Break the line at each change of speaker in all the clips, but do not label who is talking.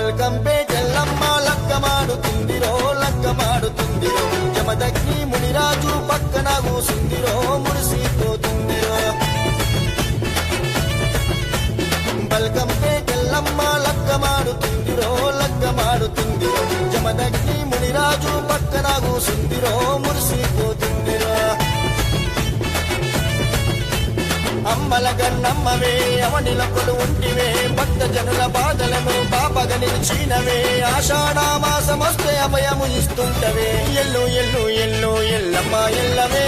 బల్కంపేటెల్లమ్మ లక్కమాడుతుందిరో లక్కమాడుతుందిరో జమదగ్ని మునిరాజు పక్కన కూసుందిరో మురిసిపోతుందిరో బల్కంపేటెల్లమ్మ లక్కమాడుతుందిరో లక్కమాడుతుందిరో జమదగ్ని మునిరాజు పక్కన కూసుందిరో మురిసిపోతుందిరో అమ్మల గన్నమ్మవే అవనిలకులు ఉంటివే భక్త జనుల బాధలను పాపగ నిలిచినవే ఆషాఢమాసమొస్తే అభయము ఇస్తుంటవే ఎల్లు ఎల్లు ఎల్లు ఎల్లమ్మ ఎల్లవే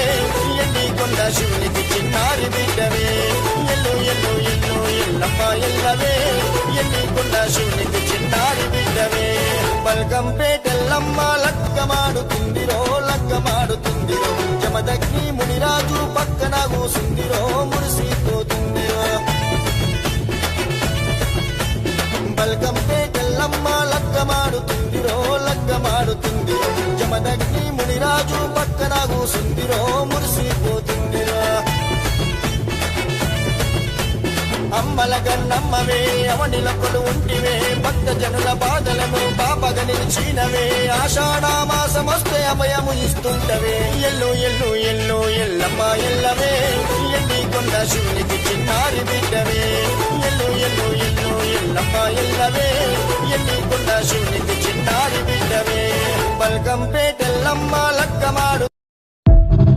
ఎండి కొండ శివునికి చిన్నారి బిడ్డవే ఎల్లు ఎల్లు ఎల్లు ఎల్లమ్మ ఎల్లవే ఎండి కొండ శివునికి చిన్నారి బిడ్డవే బల్కంపేటెల్లమ్మ లక్కమాడుతుందిరో లక్కమాడుతుందిరో జమదగ్ని మునిరాజు పక్కన కూసుందిరో మురిసిపోతుందిరో బల్కంపేటెల్లమ్మ లక్కమాడుతుందిరో లక్కమాడుతుందిరో జమదగ్ని మునిరాజు పక్కన కూసుందిరో మురిసిపోతుందిరో అమ్మల గన్నమ్మవే అవనిలకులు ఉంటివే భక్త జనుల బాధలను పాపగ నిలిచినవే ఆషాఢమాసమొస్తే అభయము ఇస్తుంటవే ఎల్లు ఎల్లు ఎల్లు ఎల్లమ్మ ఎల్లవే ఎండి కొండ శివునికి చిన్నారి బిడ్డవే ఎల్లు ఎల్లు ఎల్లు ఎల్లమ్మ ఎల్లవే ఎండి కొండ శివునికి చిన్నారి బిడ్డవే బల్కంపేటెల్లమ్మ లక్కమాడు